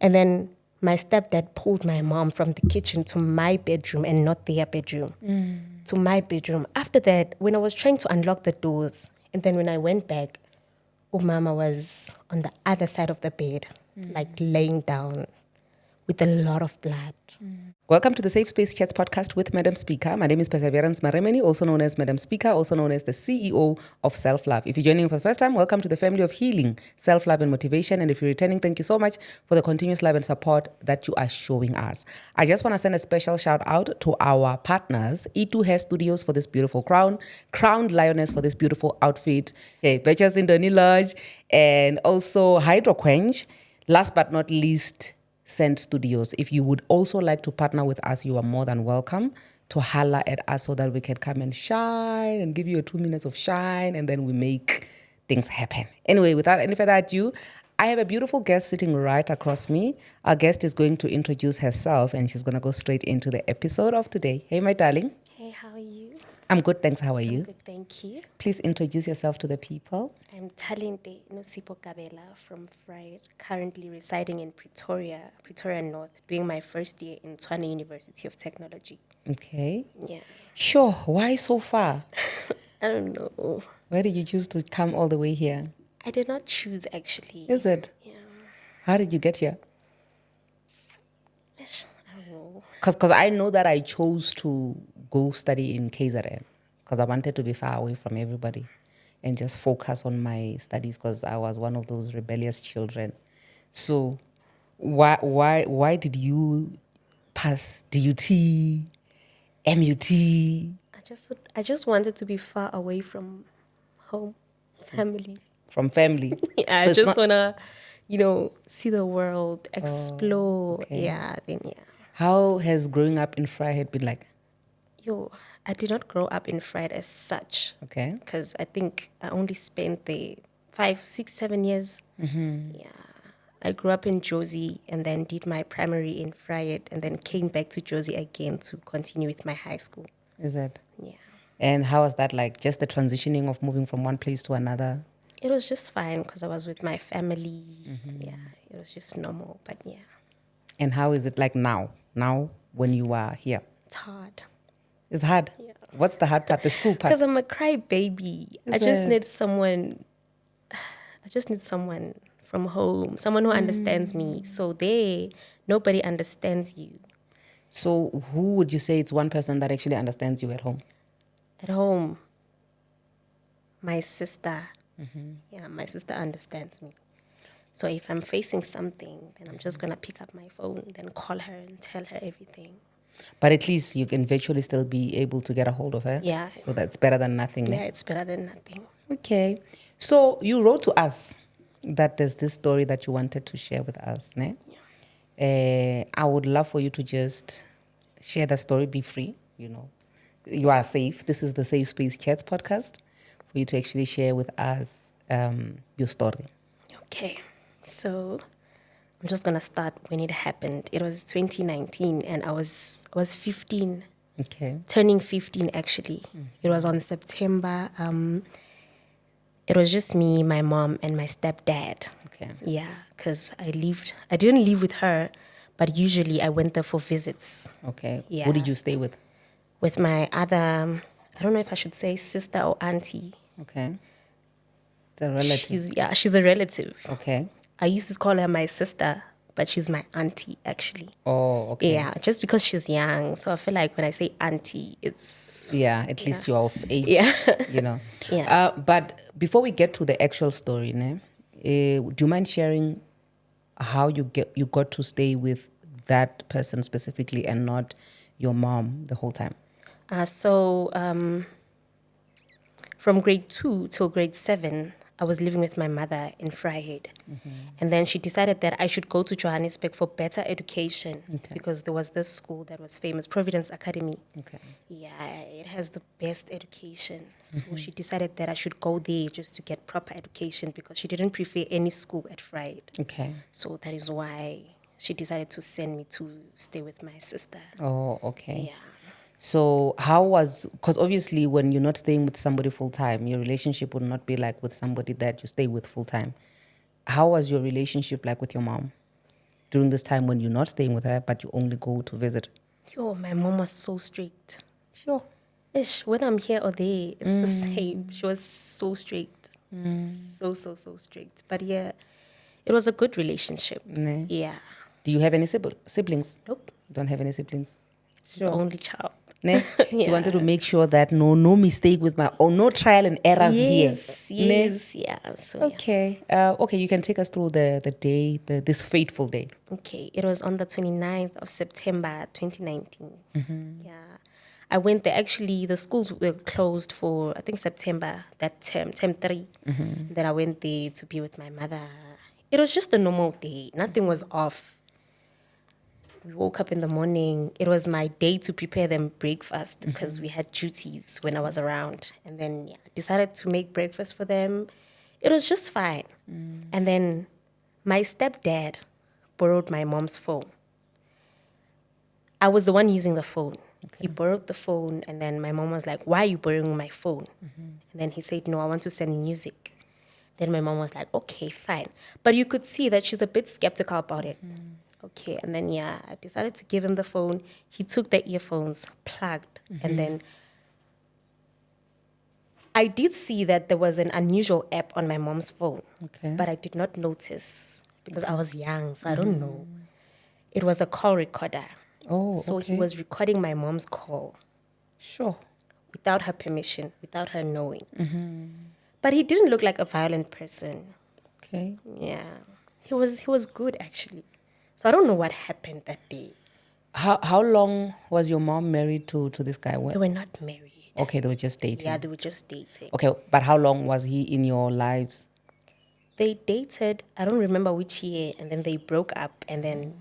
And then my stepdad pulled my mom from the kitchen to my bedroom and not their bedroom, to my bedroom. After that, when I was trying to unlock the doors, and then when I went back, Mama was on the other side of the bed, like laying down with a lot of blood. Welcome to the Safe Space Chats podcast with Madam Speaker. My name is Perseverance Maremeni, also known as Madam Speaker, also known as the CEO of Self-Love. If you're joining for the first time, welcome to the family of healing, self-love and motivation. And if you're returning, thank you so much for the continuous love and support that you are showing us. I just want to send a special shout out to our partners, E2 Hair Studios for this beautiful crown, Crowned Lioness for this beautiful outfit, Betches in the Lodge, and also Hydro Quench. Last but not least, Send Studios. If you would also like to partner with us, you are more than welcome to holler at us so that we can come and shine and give you a 2 minutes of shine and then we make things happen. Anyway, without any further ado, I have a beautiful guest sitting right across me. Our guest is going to introduce herself and she's going to go straight into the episode of today. Hey, my darling. Hey, how are you? I'm good, thanks. How are you? I'm good, thank you. Please introduce yourself to the people. I'm Thalent Nosipo Kabela from Fried, currently residing in Pretoria North, doing my first year in Tshwane University of Technology. Okay. Yeah. Sure. Why so far? I don't know. Why did you choose to come all the way here? I did not choose, actually. Is it? Yeah. How did you get here? I don't know. Because I know that I chose to go study in KZN because I wanted to be far away from everybody and just focus on my studies because I was one of those rebellious children. So why did you pass DUT, MUT? I just wanted to be far away from home, family. From family? Yeah, So I just wanna, see the world, explore. okay. Yeah, How has growing up in Vryheid been like? I did not grow up in Fried as such. Okay. Because I think I only spent the 5, 6, 7 years. Mm-hmm. Yeah. I grew up in Jozi and then did my primary in Fried and then came back to Jozi again to continue with my high school. Is it? Yeah. And how was that like? Just the transitioning of moving from one place to another? It was just fine because I was with my family. Mm-hmm. Yeah, it was just normal, but yeah. And how is it like now? Now when you are here? It's hard. It's hard. Yeah. What's the hard part? The school part? Because I'm a cry baby. I just need someone from home, someone who understands me. So nobody understands you. So who would you say it's one person that actually understands you at home? At home, my sister. Mm-hmm. Yeah, my sister understands me. So if I'm facing something, then I'm just going to pick up my phone, then call her and tell her everything. But at least you can virtually still be able to get a hold of her. Yeah. So that's better than nothing. Yeah, it's better than nothing. Okay. So you wrote to us that there's this story that you wanted to share with us, ne? Yeah. I would love for you to just share the story, be free, You are safe. This is the Safe Space Chats podcast for you to actually share with us your story. Okay. So I'm just going to start when it happened. It was 2019 and I was 15. Okay. Turning 15, actually. Mm-hmm. It was on September. It was just me, my mom, and my stepdad. Okay. Yeah, because I didn't live with her, but usually I went there for visits. Okay. Yeah. Who did you stay with? With my other, I don't know if I should say sister or auntie. Okay. It's a relative. She's a relative. Okay. I used to call her my sister, but she's my auntie, actually. Oh, okay. Yeah, just because she's young. So I feel like when I say auntie, it's... Yeah, at least you're of age, Yeah. Yeah. But before we get to the actual story, do you mind sharing how you got to stay with that person specifically and not your mom the whole time? From grade 2 till grade 7, I was living with my mother in Vryheid. Mm-hmm. And then she decided that I should go to Johannesburg for better education because there was this school that was famous, Providence Academy. Okay. Yeah, it has the best education. So she decided that I should go there just to get proper education because she didn't prefer any school at Vryheid. Okay. So that is why she decided to send me to stay with my sister. Oh, okay. Yeah. So because obviously when you're not staying with somebody full time, your relationship would not be like with somebody that you stay with full time. How was your relationship like with your mom? during this time when you're not staying with her, but you only go to visit? Yo, my mom was so strict. Sure. Ish, whether I'm here or there, it's the same. She was so strict. So strict. But yeah, it was a good relationship. Ne. Yeah. Do you have any siblings? Nope. Don't have any siblings? The only child. Ne? She wanted to make sure that no mistake with no trial and errors here. Yes, yeah. So, Okay. Okay, you can take us through the day, this fateful day. Okay, it was on the 29th of September 2019. Yeah. I went there. Actually, the schools were closed for, I think, September, that term 3. Then I went there to be with my mother. It was just a normal day. Nothing was off. We woke up in the morning. It was my day to prepare them breakfast because we had duties when I was around. And then decided to make breakfast for them. It was just fine. And then my stepdad borrowed my mom's phone. I was the one using the phone. Okay. He borrowed the phone, and then my mom was like, "Why are you borrowing my phone?" And then he said, "No, I want to send music." Then my mom was like, "Okay, fine." But you could see that she's a bit skeptical about it. Okay, and then I decided to give him the phone. He took the earphones, plugged, and then I did see that there was an unusual app on my mom's phone. Okay. But I did not notice because I was young, so I don't know. It was a call recorder. Oh, so okay. he was recording my mom's call. Sure. Without her permission, without her knowing. But he didn't look like a violent person. Okay. Yeah. He was good, actually. So I don't know what happened that day. How long was your mom married to this guy? They were not married. Okay, they were just dating. Yeah, they were just dating. Okay, but how long was he in your lives? They dated, I don't remember which year, and then they broke up and then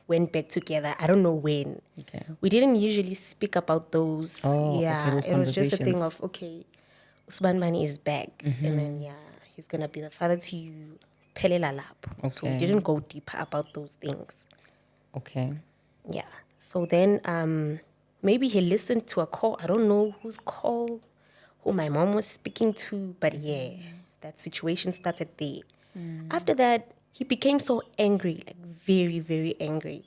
went back together. I don't know when. Okay. We didn't usually speak about those. Oh, yeah, okay, those it was just a thing conversations. of, okay, Usman Mani is back. And then, he's going to be the father to you. Pelela lap. So we Okay. didn't go deeper about those things. Okay. Yeah. So then maybe he listened to a call. I don't know whose call, who my mom was speaking to. But that situation started there. After that, he became so angry, like very, very angry.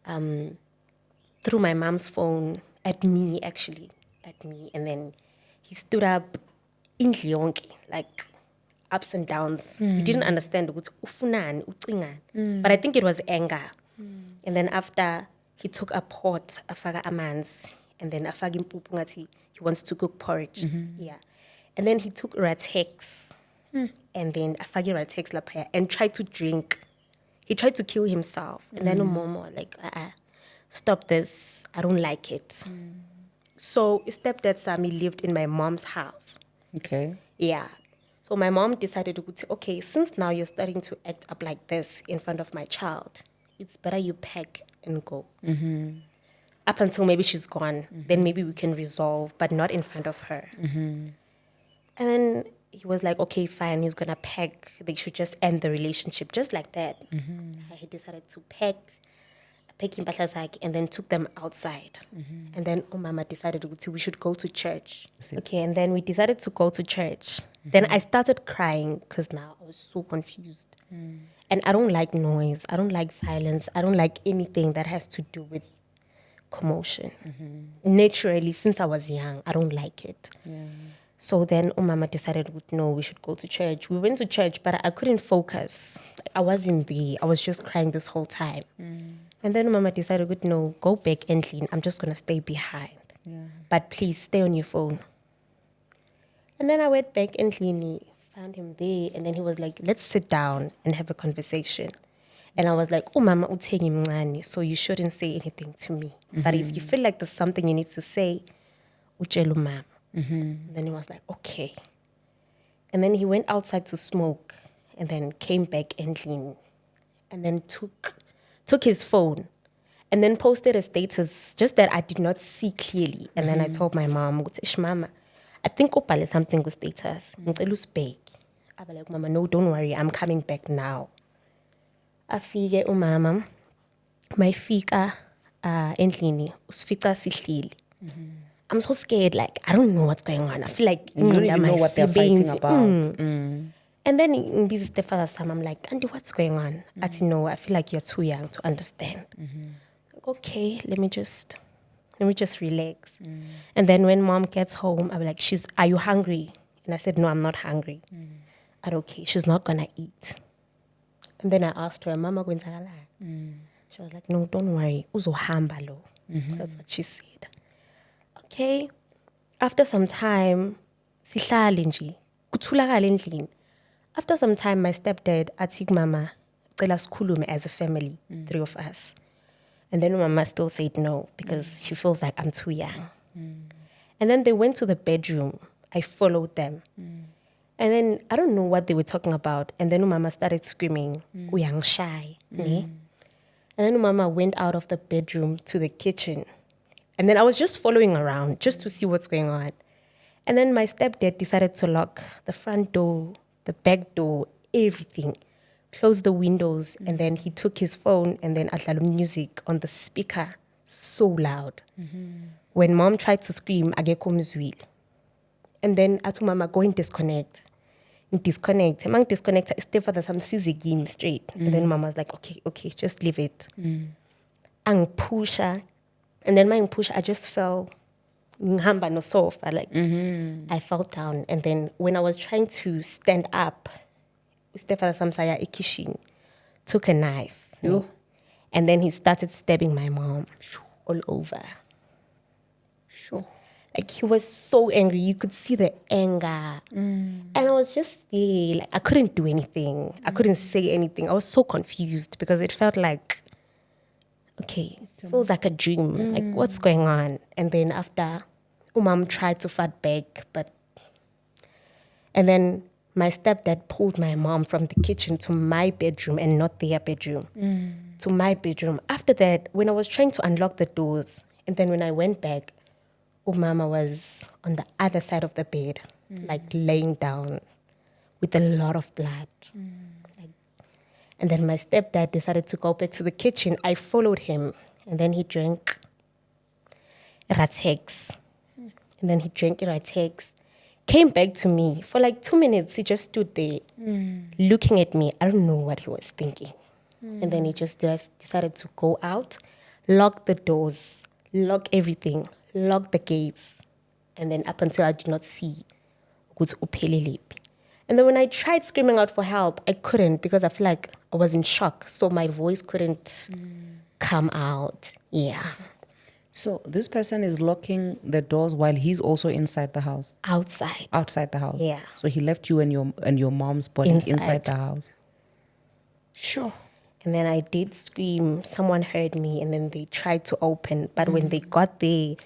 Through my mom's phone, at me, actually. At me. And then he stood up, indli yonke, like ups and downs. We didn't understand ukuthi ufunani, ucingani. But I think it was anger. And then after, he took a pot, afaka amanzi, and then afaka impuphu ngathi he wants to cook porridge. Yeah. And then he took Ratex, and then afaki Ratex lapaya, and tried to drink. He tried to kill himself. And then Momo like, stop this. I don't like it. So stepdad Sami lived in my mom's house. Okay. Yeah. So my mom decided to say, okay, since now you're starting to act up like this in front of my child, it's better you pack and go. Up until maybe she's gone, then maybe we can resolve, but not in front of her. And then he was like, okay, fine, he's going to pack. They should just end the relationship, just like that. He decided to pack impahla zakhe, and then took them outside. And then Mama decided we should go to church. Okay, and then we decided to go to church. Then I started crying because now I was so confused. And I don't like noise. I don't like violence. I don't like anything that has to do with commotion. Naturally, since I was young, I don't like it. So then Mama decided, no, we should go to church. We went to church, but I couldn't focus. I wasn't there. I was just crying this whole time. And then Mama decided, no, go back and clean. I'm just going to stay behind. But please stay on your phone. And then I went back and clean. Found him there. And then he was like, let's sit down and have a conversation. And I was like, oh, Mama, uthengi mncane, so you shouldn't say anything to me. But if you feel like there's something you need to say, utshelu mama. And then he was like, okay. And then he went outside to smoke and then came back and clean. And then took his phone and then posted a status just that I did not see clearly. And then I told my mom, Mama, I think upale something with status. Ngicela usibheke. I was like, Mama, no, don't worry. I'm coming back now. Afike umama, mayifika endlini, usifica sihleli. I'm so scared, like, I don't know what's going on. I feel like you don't even know what they're fighting about. And then this is the father Sam. I'm like, Auntie, what's going on? No, I feel like you're too young to understand. Like, okay, let me just relax. And then when mom gets home, I'm like, are you hungry? And I said, no, I'm not hungry. I said, okay, she's not gonna eat. And then I asked her, Mama, she was like, no, don't worry. Uzohamba lo. That's what she said. Okay. After some time, sihlale nje, kuthulakale endlini. After some time, my stepdad asked Mama, cela sikhulume as a family, 3 of us. And then Mama still said no because she feels like I'm too young. And then they went to the bedroom. I followed them. And then I don't know what they were talking about. And then Mama started screaming, uyang shy. Ne? And then Mama went out of the bedroom to the kitchen. And then I was just following around just to see what's going on. And then my stepdad decided to lock the front door, the back door, everything. Closed the windows. And then he took his phone and then adlala music on the speaker so loud. When mom tried to scream, agekho mzwile. And then I told Mama, go and disconnect. Disconnect. Among disconnect, I stay for the some game straight. And then Mama was like, okay, just leave it. Ang pusha. And then my pusha, I just fell. Ngihamba no sofa, like I fell down. And then when I was trying to stand up, Stefan Samsaya Ikishin took a knife. And then he started stabbing my mom all over. Sure. Like he was so angry. You could see the anger. And I was just there. Like I couldn't do anything. I couldn't say anything. I was so confused because it felt like, okay, it feels like a dream. Like what's going on? And then after, mom tried to fight back, and then my stepdad pulled my mom from the kitchen to my bedroom and not their bedroom. To my bedroom. After that, when I was trying to unlock the doors, and then when I went back, Mama was on the other side of the bed, like laying down with a lot of blood. And then my stepdad decided to go back to the kitchen. I followed him, and then he drank Ratex. And then he drank Ratex, came back to me. For like 2 minutes, he just stood there looking at me. I don't know what he was thinking. And then he just decided to go out, lock the doors, lock everything, lock the gates. And then up until I did not see ukuthi upheleliphi. And then when I tried screaming out for help, I couldn't because I feel like I was in shock. So my voice couldn't come out. Yeah. So this person is locking the doors while he's also inside the house? Outside. Outside the house? Yeah. So he left you and your mom's body inside the house? Sure. And then I did scream. Someone heard me and then they tried to open. But when they got there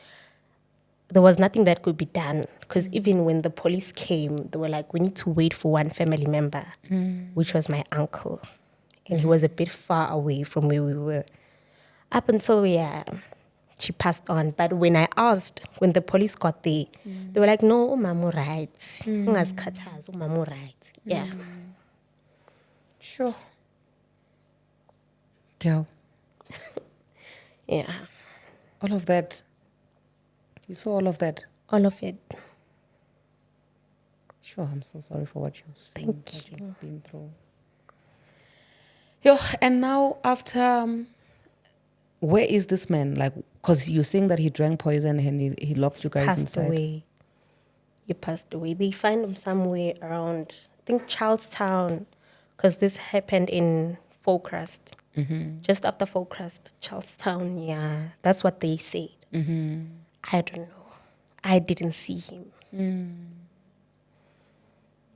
was nothing that could be done. Because even when the police came, they were like, we need to wait for one family member, which was my uncle. And he was a bit far away from where we were. Up until, she passed on. But when I asked, when the police got there, they were like, no, Mamu right. Mamu right. Yeah. Sure. Girl. Yeah. All of that. You saw all of that? All of it. Sure, I'm so sorry for what you've seen, Thank you. you've been through. Yo, and now after, where is this man? Like, because you're saying that he drank poison and he locked you guys inside. Away. He passed away. They find him somewhere around, I think, Charlestown, because this happened in Folcrest. Just after Folcrest, Charlestown, yeah. That's what they said. I don't know. I didn't see him.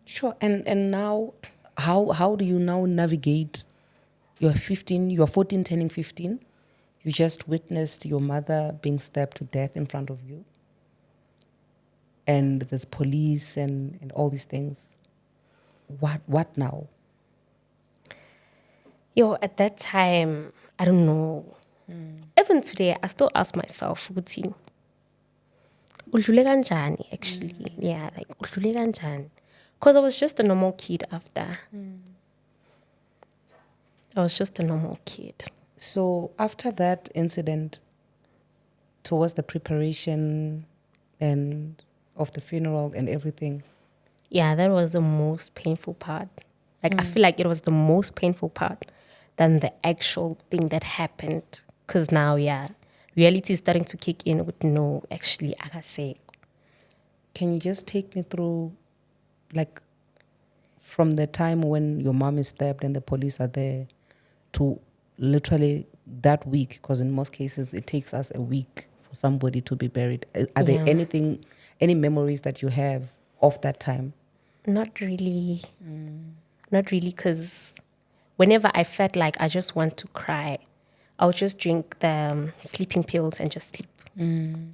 Sure. And now, how do you now navigate? You're 15, you're 14 turning 15. You just witnessed your mother being stabbed to death in front of you. And there's police and all these things. What now? At that time, I don't know. Even today, I still ask myself, udlule kanjani, actually. Yeah, like, udlule kanjani. Because I was just a normal kid after. I was just a normal kid. So after that incident, towards the preparation and of the funeral and everything, Yeah, that was the most painful part. Like, I feel like it was the most painful part than the actual thing that happened. Because now, yeah, reality is starting to kick in with no, actually, I can say. Can you just take me through, like, from the time when your mom is stabbed and the police are there to literally that week? Because in most cases, it takes us a week for somebody to be buried. Are there Yeah. any memories that you have of that time? Not really. Not really, because whenever I felt like I just want to cry, I'll just drink the sleeping pills and just sleep.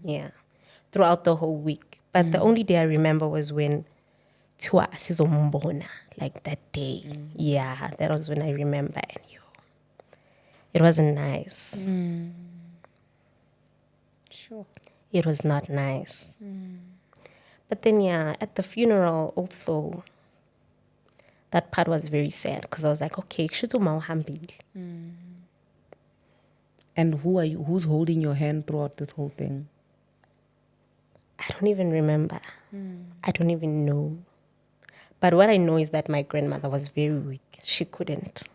Yeah. Throughout the whole week. But the only day I remember was when Tua Asizombona, like that day. Yeah, that was when I remember. And it wasn't nice. Sure. It was not nice. But then, yeah, at the funeral also, that part was very sad because I was like, okay, kushuto hambili. And who's holding your hand throughout this whole thing? I don't even remember. I don't even know. But what I know is that my grandmother was very weak. She couldn't.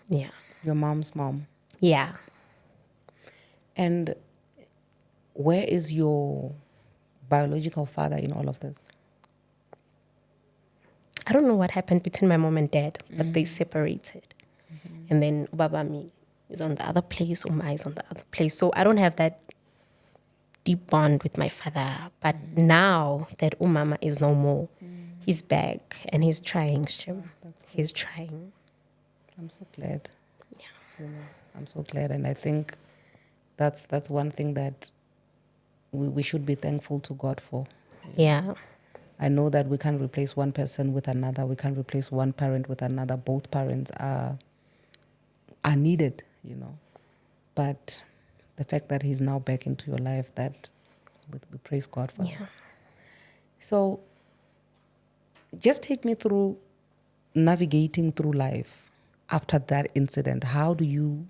Yeah. Your mom's mom. Yeah. And where is your biological father in all of this? I don't know what happened between my mom and dad, but they separated. And then Ubabami is on the other place, Uma is on the other place. So I don't have that deep bond with my father. But now that Umama is no more, he's back and he's trying, Shem. He's trying. I'm so glad. Yeah. You know, I'm so glad. And I think that's one thing that we should be thankful to God for. Yeah. I know that we can't replace one person with another. We can't replace one parent with another. Both parents are needed, you know. But the fact that he's now back into your life, that we praise God for. Yeah. So just take me through navigating through life after that incident. How do you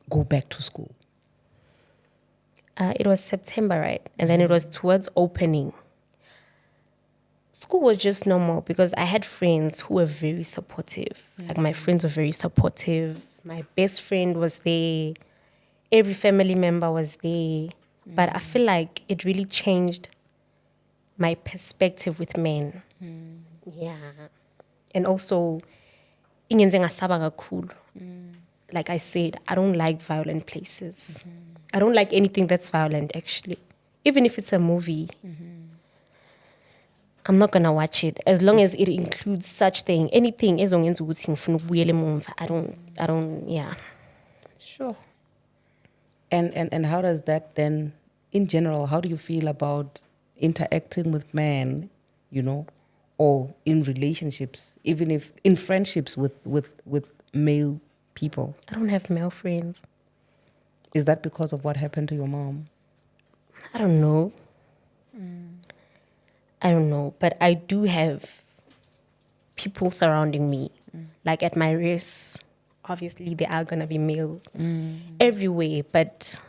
go back to school? It was September, right? And then it was towards opening. School was just normal because I had friends who were very supportive. Like my friends were very supportive. My best friend was there. Every family member was there. But I feel like it really changed my perspective with men. Yeah. And also, ingenze ngasaba kakhulu. Like I said, I don't like violent places. I don't like anything that's violent, actually. Even if it's a movie, I'm not gonna watch it as long as it includes such thing. Anything as long as I don't. Yeah. Sure. And how does that then, in general, how do you feel about interacting with men, you know, or in relationships, even if in friendships with male people? I don't have male friends. Is that because of what happened to your mom? I don't know. I don't know, but I do have people surrounding me. Like at my race, obviously there are gonna be male everywhere, but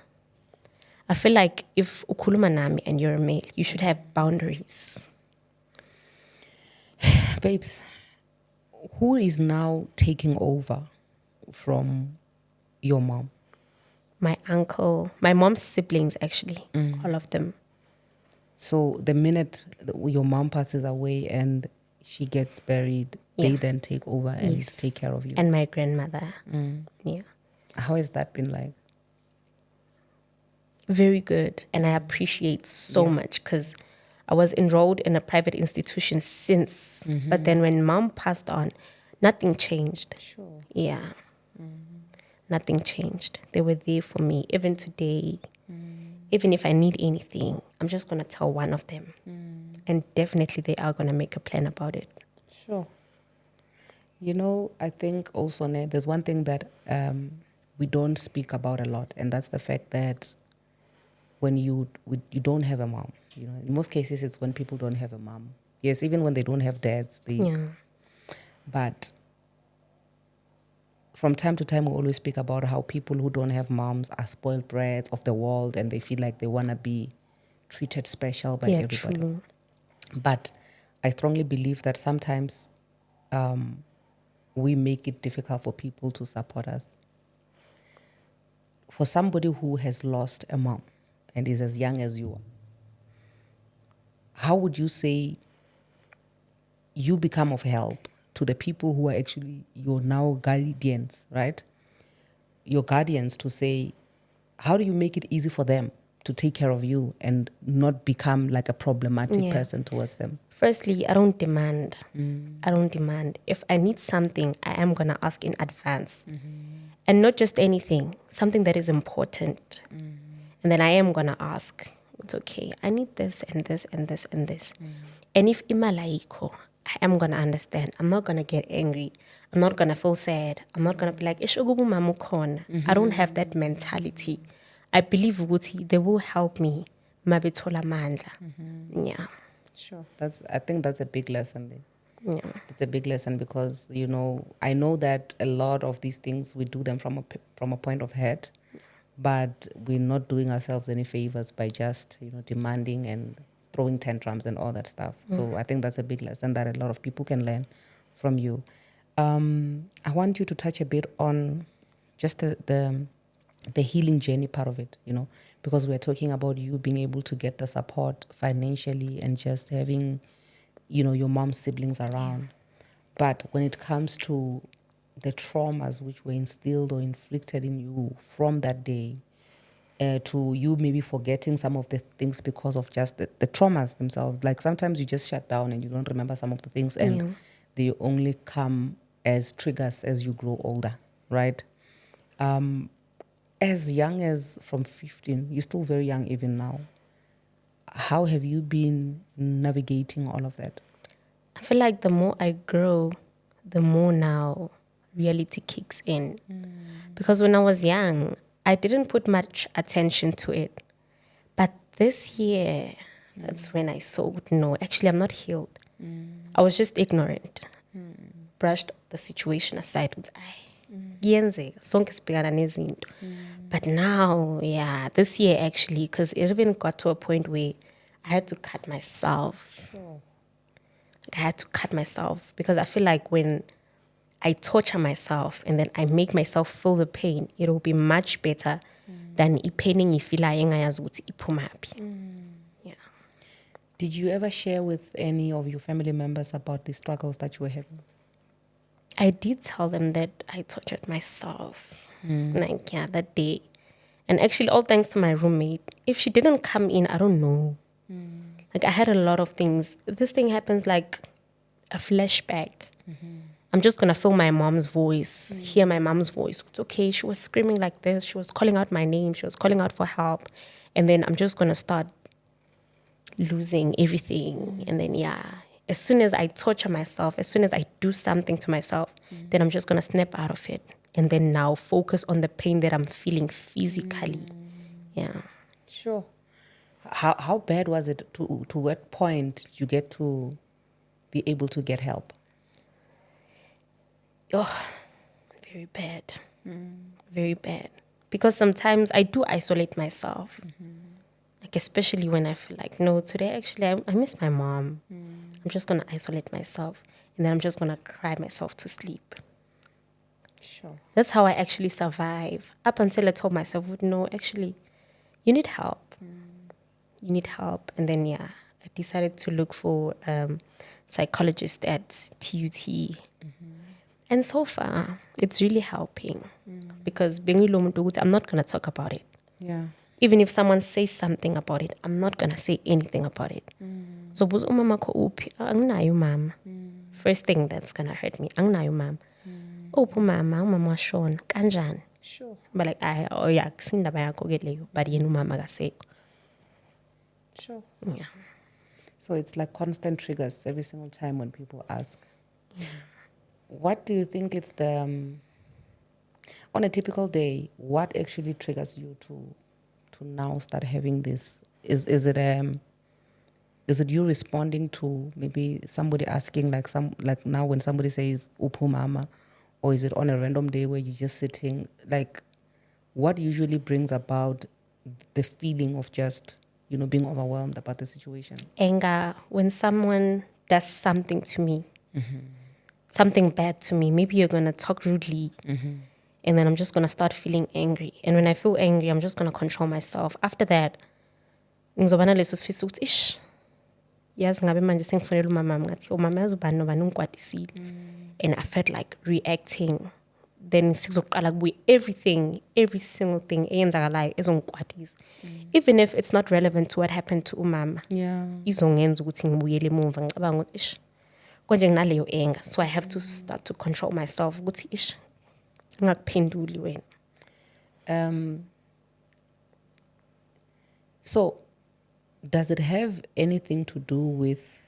I feel like if ukhuluma nami and you're a male, you should have boundaries. Babes, who is now taking over from your mom? My uncle, my mom's siblings, actually, all of them. So the minute your mom passes away and she gets buried, they Yeah. then take over and Yes. take care of you. And my grandmother. Yeah. How has that been like? Very good. And I appreciate so much because I was enrolled in a private institution since. But then when mom passed on, nothing changed. Sure. Yeah. Nothing changed. They were there for me. Even today, even if I need anything, I'm just going to tell one of them. And definitely they are going to make a plan about it. Sure. You know, I think also there's one thing that we don't speak about a lot, and that's the fact that when you don't have a mom, you know, in most cases it's when people don't have a mom. Yes, even when they don't have dads, but from time to time we always speak about how people who don't have moms are spoiled brats of the world and they feel like they want to be treated special by everybody. True. But I strongly believe that sometimes we make it difficult for people to support us. For somebody who has lost a mom and is as young as you are, how would you say you become of help to the people who are actually your now guardians, right? Your guardians, to say, how do you make it easy for them to take care of you and not become like a problematic Yeah. person towards them? Firstly, I don't demand. I don't demand. If I need something, I am going to ask in advance. And not just anything, something that is important. And then I am going to ask, it's okay, I need this and this and this and this. And if imalaiko, I am going to understand. I'm not going to get angry. I'm not going to feel sad. I'm not going to be like, "Ish ugubu mamu khona." I don't have that mentality. I believe ukuthi they will help me. Mabithola mandla. Yeah. Sure. I think that's a big lesson there. Yeah. It's a big lesson because, I know that a lot of these things, we do them from a point of hurt, but we're not doing ourselves any favors by just, demanding and throwing tantrums and all that stuff. So I think that's a big lesson that a lot of people can learn from you. I want you to touch a bit on just the healing journey part of it, because we're talking about you being able to get the support financially and just having, your mom's siblings around. But when it comes to the traumas which were instilled or inflicted in you from that day, to you maybe forgetting some of the things because of just the traumas themselves. Like sometimes you just shut down and you don't remember some of the things, and they only come as triggers as you grow older, right? As young as from 15, you're still very young even now. How have you been navigating all of that? I feel like the more I grow, the more now reality kicks in. Because when I was young, I didn't put much attention to it. But this year, that's when I saw, no, actually, I'm not healed. I was just ignorant. Brushed the situation aside with, kuyenzeka, sonke sibhekana nezinto. But now, yeah, this year actually, because it even got to a point where I had to cut myself. I had to cut myself because I feel like when I torture myself and then I make myself feel the pain, it will be much better than pain engiyifila engayazi ukuthi iphumaphi. Yeah. Did you ever share with any of your family members about the struggles that you were having? I did tell them that I tortured myself. Like, yeah, that day. And actually, all thanks to my roommate. If she didn't come in, I don't know. Like, I had a lot of things. This thing happens like a flashback. I'm just going to feel my mom's voice, hear my mom's voice. It's okay. She was screaming like this. She was calling out my name. She was calling out for help. And then I'm just going to start losing everything. And then, yeah, as soon as I torture myself, as soon as I do something to myself, then I'm just going to snap out of it. And then now focus on the pain that I'm feeling physically. Yeah. Sure. How bad was it? To what point did you get to be able to get help? Oh, very bad. Very bad. Because sometimes I do isolate myself. Like, especially when I feel like, no, today actually I miss my mom. I'm just going to isolate myself. And then I'm just going to cry myself to sleep. Sure. That's how I actually survive. Up until I told myself, no, actually, you need help. You need help. And then, yeah, I decided to look for psychologist at TUT. And so far, it's really helping. Because I'm not going to talk about it. Yeah. Even if someone says something about it, I'm not going to say anything about it. So, umama ko uphi? Anginayo mama. First thing that's going to hurt me. Anginayo mama. Uphi umama? Umama washona. Kanjani? Sure. But like, oh yeah, kusindaba yakho ke leyo. But yena umama akasekho. Sure. Yeah. So it's like constant triggers every single time when people ask. What do you think is on a typical day, what actually triggers you to now start having this? Is it you responding to maybe somebody asking like now when somebody says upu mama, or is it on a random day where you're just sitting? Like, what usually brings about the feeling of just being overwhelmed about the situation? Anger, when someone does something to me, something bad to me, maybe you're going to talk rudely, and then I'm just going to start feeling angry. And when I feel angry, I'm just going to control myself. After that, ngizobana leso sifiso ukuthi ish yazi ngabe manje sengifonela umama ngathi umama yazi ubani nobani ungikwadisile, and I felt like reacting. Then sekuzoqala kubuye every single thing eyenzakalayo ezongikwadisa, even if it's not relevant to what happened to umama. Izongenza ukuthi ngibuyele emuva ngicabanga ukuthi ish konje nginaleyo anger, so I have to start to control myself ukuthi ish ngakuphenduli wena. So does it have anything to do with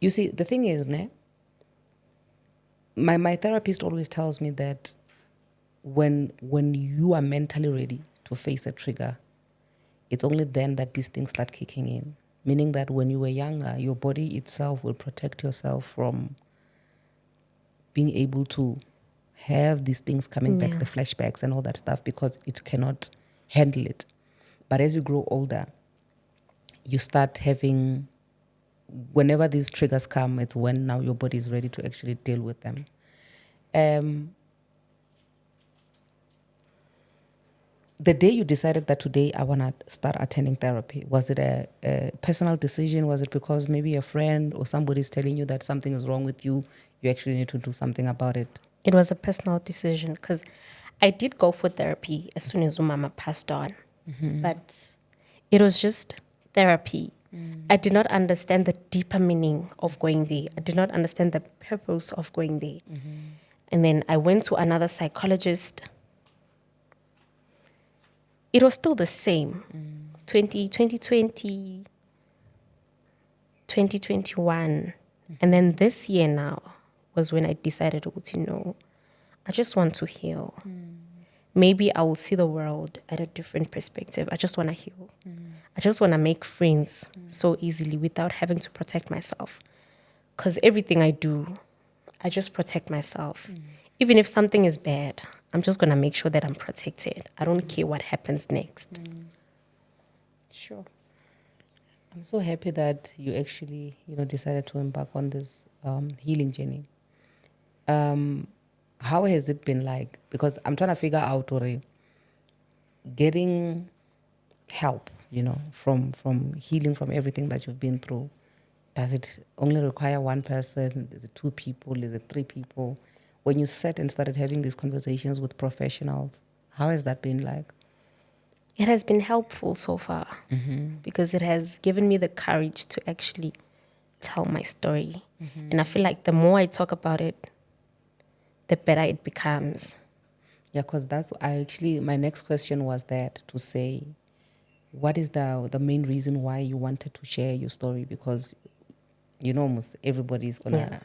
you see, the thing is, my therapist always tells me that when you are mentally ready to face a trigger, it's only then that these things start kicking in. Meaning that when you were younger, your body itself will protect yourself from being able to have these things coming back, the flashbacks and all that stuff, because it cannot handle it. But as you grow older, you start having, whenever these triggers come, it's when now your body is ready to actually deal with them. The day you decided that today I want to start attending therapy, was it a personal decision? Was it because maybe a friend or somebody is telling you that something is wrong with you, you actually need to do something about it? It was a personal decision because I did go for therapy as soon as Umama passed on. But it was just therapy. I did not understand the deeper meaning of going there. I did not understand the purpose of going there. And then I went to another psychologist. It was still the same. 2020, 2021. And then this year now was when I decided, I just want to heal. Maybe I will see the world at a different perspective. I just want to heal. I just want to make friends so easily without having to protect myself. Because everything I do, I just protect myself. Even if something is bad, I'm just going to make sure that I'm protected. I don't care what happens next. Sure. I'm so happy that you actually, decided to embark on this healing journey. How has it been like? Because I'm trying to figure out already getting help, from healing from everything that you've been through. Does it only require one person? Is it two people? Is it three people? When you sat and started having these conversations with professionals, how has that been like? It has been helpful so far because it has given me the courage to actually tell my story. And I feel like the more I talk about it, the better it becomes. Yeah, because my next question was that, to say, what is the main reason why you wanted to share your story? Because, almost everybody's gonna...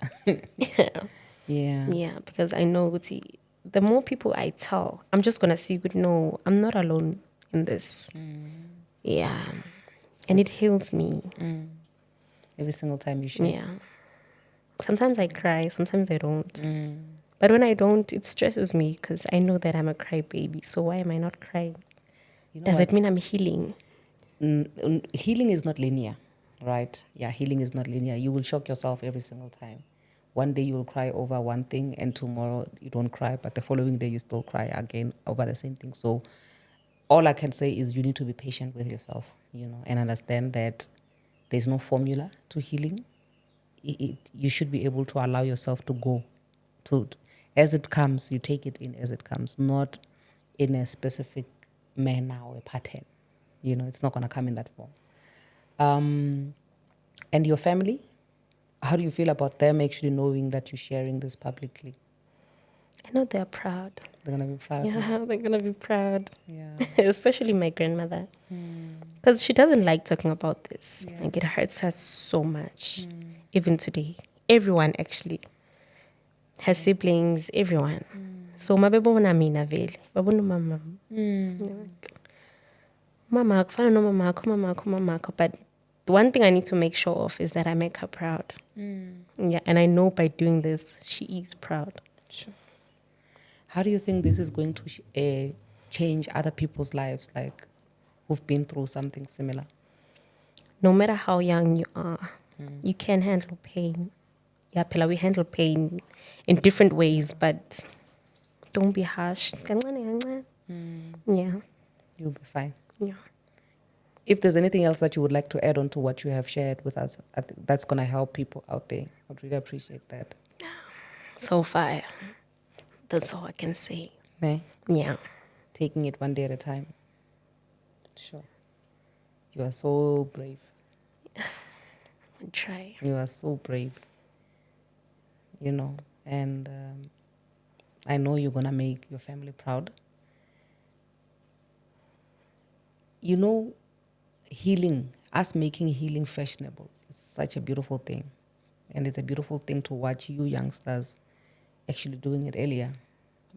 Yeah, because I know the more people I tell, I'm just gonna see, no, I'm not alone in this. Yeah. And it heals me. Every single time you share. Yeah. Sometimes I cry, sometimes I don't. But when I don't, it stresses me because I know that I'm a crybaby. So why am I not crying? Does it mean I'm healing? Healing is not linear, right? Yeah, healing is not linear. You will shock yourself every single time. One day you will cry over one thing and tomorrow you don't cry, but the following day you still cry again over the same thing. So all I can say is you need to be patient with yourself, and understand that there's no formula to healing. You should be able to allow yourself to go as it comes. You take it in as it comes, not in a specific manner or a pattern. It's not going to come in that form. And your family, how do you feel about them actually knowing that you're sharing this publicly? I know they're proud. They're going to be proud. Yeah, they're going to be proud. Yeah. Especially my grandmother. Because she doesn't like talking about this. Yeah. Like, it hurts her so much. Even today. Everyone, actually. Her siblings, everyone. So, my baby wona mina vele. Babona mama. Mama, kufana no mama. But the one thing I need to make sure of is that I make her proud. Yeah, and I know by doing this, she is proud. Sure. How do you think this is going to change other people's lives, like who've been through something similar? No matter how young you are, you can handle pain. Yeah, Pela, we handle pain in different ways, but don't be harsh. Yeah. You'll be fine. Yeah. If there's anything else that you would like to add on to what you have shared with us, I think that's going to help people out there. I'd really appreciate that. So far, that's all I can say. Yeah. Yeah. Taking it one day at a time. Sure. You are so brave. I try. You are so brave. You know, and I know you're going to make your family proud. You know, healing, us making healing fashionable, it's such a beautiful thing. And it's a beautiful thing to watch you youngsters actually doing it earlier,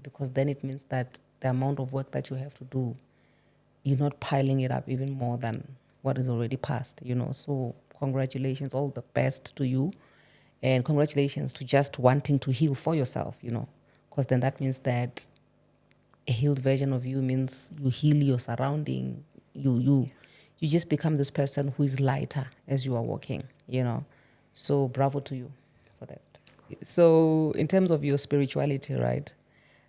because then it means that the amount of work that you have to do, you're not piling it up even more than what is already past, you know. So congratulations, all the best to you. And congratulations to just wanting to heal for yourself, you know, because then that means that a healed version of you means you heal your surrounding. You just become this person who is lighter as you are walking, you know. So bravo to you for that. So in terms of your spirituality, right,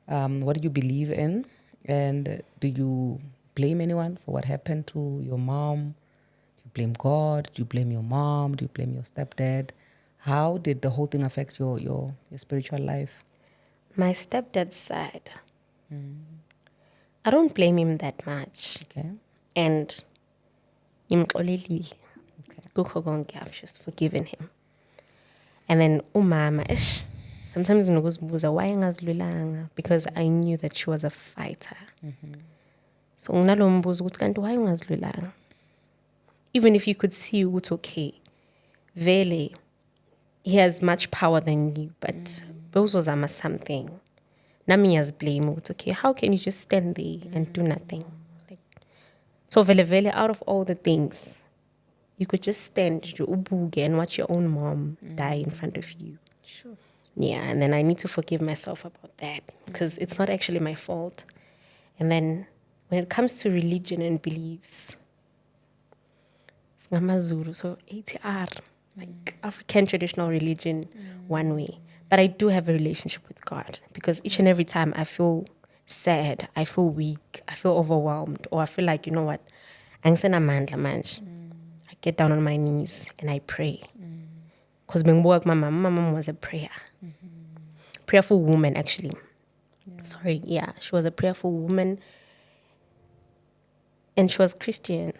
what do you believe in? And do you blame anyone for what happened to your mom? Do you blame God? Do you blame your mom? Do you blame your stepdad? How did the whole thing affect your spiritual life? My stepdad's side, I don't blame him that much. Okay. And ngimxolelile. Okay. Kukho konke, I've just forgiven him. And then umama, sometimes nginokuzibuza why engazilwelanga, because I knew that she was a fighter. So nginalo mbuzo ukuthi kanti why ungazilwelanga? Even if you could see ukuthi okay, vele he has much power than you, but bewuzozama something. Nami ngiyazblame ukuthi okay, how can you just stand there and do nothing? So vele out of all the things, you could just stand ubuke and watch your own mom die in front of you. Sure. Yeah, and then I need to forgive myself about that because it's not actually my fault. And then when it comes to religion and beliefs, it's ngamaZulu, so ATR, like African traditional religion, one way. But I do have a relationship with God because each and every time I feel sad, I feel weak, I feel overwhelmed, or I feel like, you know what, angisenamandla manje. I get down on my knees and I pray. Because my mom was a prayerful woman, actually. Yeah. Sorry, yeah, she was a prayerful woman. And she was Christian.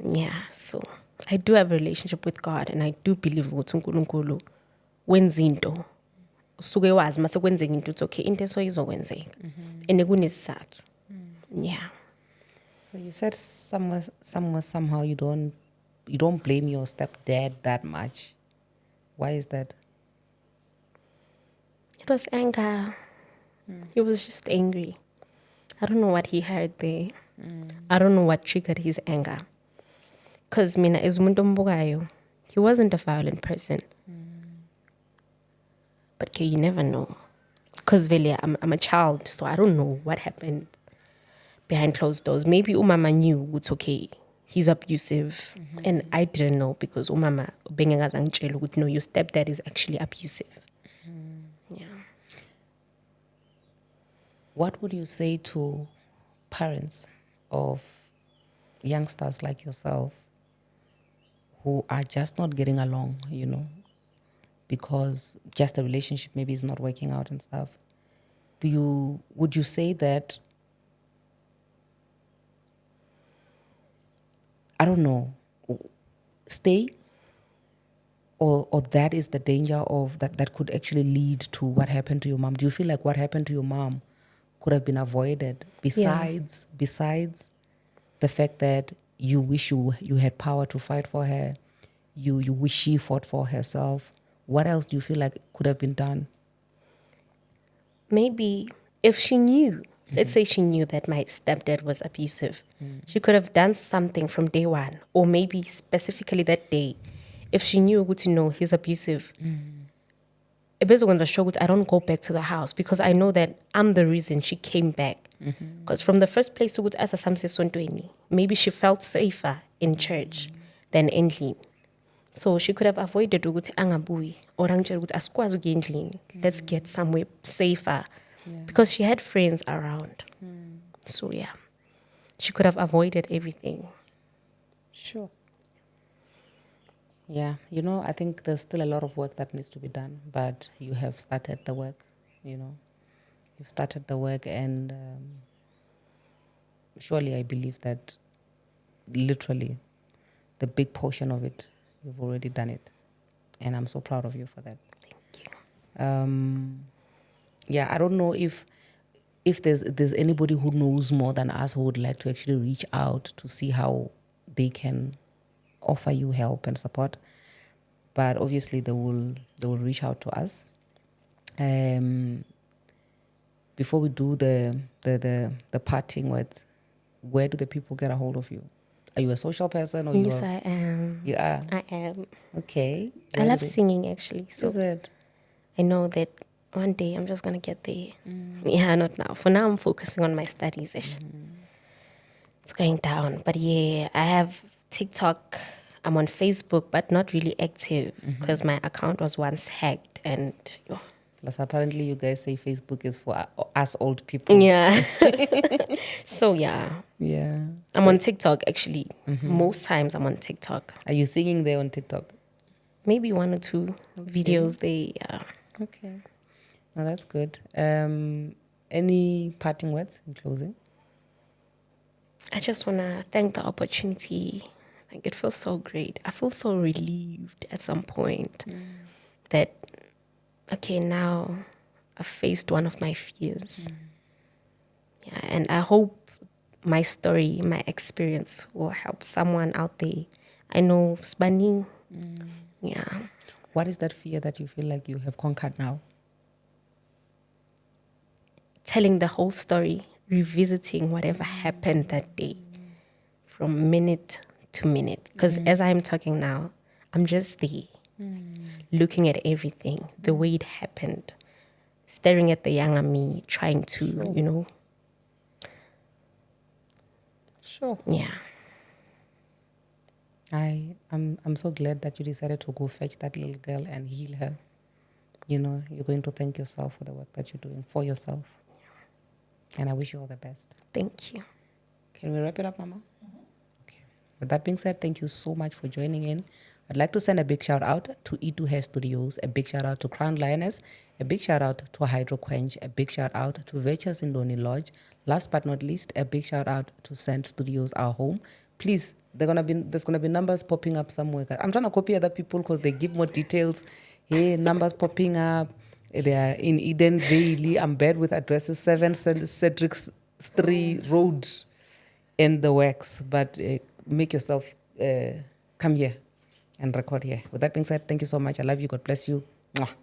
Yeah, so I do have a relationship with God and I do believe ukuthi uNkulunkulu wenza into. Usuke wazi mase kwenzeka into it's okay, into so izokwenzeka. And kunesizathu. Yeah. So you said somehow you don't blame your stepdad that much. Why is that? It was anger. He was just angry. I don't know what he heard there. I don't know what triggered his anger. Because mina is umuntu ombukayo. He wasn't a violent person. But okay, you never know. Because really, I'm a child, so I don't know what happened behind closed doors. Maybe umama knew it's okay. He's abusive. And I didn't know because umama bengengazangitshela ukuthi no, your stepdad is actually abusive. Yeah. What would you say to parents of youngsters like yourself who are just not getting along, you know, because just the relationship maybe is not working out and stuff? Would you say that, I don't know, stay? Or that is the danger of that could actually lead to what happened to your mom? Do you feel like what happened to your mom could have been avoided besides the fact that you wish you had power to fight for her, you wish she fought for herself? What else do you feel like could have been done? Maybe if she knew, let's say she knew that my stepdad was abusive, she could have done something from day one, or maybe specifically that day. If she knew to know he's abusive, I don't go back to the house because I know that I'm the reason she came back. Because from the first place, ukuthi asasamsesontweni, maybe she felt safer in church than endlini. So she could have avoided ukuthi angabuyi or angitshela ukuthi asikwazi ukuya endlini. Let's get somewhere safer. Because she had friends around. So yeah, she could have avoided everything. Sure. Yeah, you know, I think there's still a lot of work that needs to be done, but you have started the work, you know. You've started the work, and surely I believe that literally the big portion of it, you've already done it. And I'm so proud of you for that. Thank you. Yeah, I don't know if there's anybody who knows more than us who would like to actually reach out to see how they can offer you help and support. But obviously they will reach out to us. Before we do the parting words, where do the people get a hold of you? Are you a social person, or Yes, I am. You are. I am. Okay. I love singing, actually. So Is it? I know that one day I'm just gonna get there. Yeah, not now. For now, I'm focusing on my studies. It's going down, but yeah, I have TikTok. I'm on Facebook, but not really active because my account was once hacked, and Plus, apparently, you guys say Facebook is for us old people. yeah. So yeah, Yeah. I'm on TikTok actually. Most times I'm on TikTok. Are you singing there on TikTok? Maybe one or two videos there. Yeah. Okay. Well, that's good. Any parting words in closing? I just want to thank the opportunity. Like, it feels so great. I feel so relieved at some point that, okay, now I've faced one of my fears. Yeah, and I hope my story, my experience will help someone out there. I know Spanning. Yeah. What is that fear that you feel like you have conquered now? Telling the whole story, revisiting whatever happened that day from minute to minute. Because as I'm talking now, I'm just there, looking at everything, the way it happened, staring at the younger me, trying to, you know. Sure. Yeah. I'm so glad that you decided to go fetch that little girl and heal her. You know, you're going to thank yourself for the work that you're doing for yourself. And I wish you all the best. Thank you. Can we wrap it up, Mama? Okay. With that being said, thank you so much for joining in. I'd like to send a big shout out to E2 Hair Studios, a big shout out to Crown Lioness, a big shout out to Hydro Quench, a big shout out to Virtuous Indoni Lodge. Last but not least, a big shout out to Sand Studios, our home. Please, there's gonna be numbers popping up somewhere. I'm trying to copy other people because they give more details. Hey, numbers popping up. They are in Eden Valley. I'm bad with addresses. 7 Cedric Street Road in the works. But make yourself come here and record here. With that being said, thank you so much. I love you. God bless you. Mwah.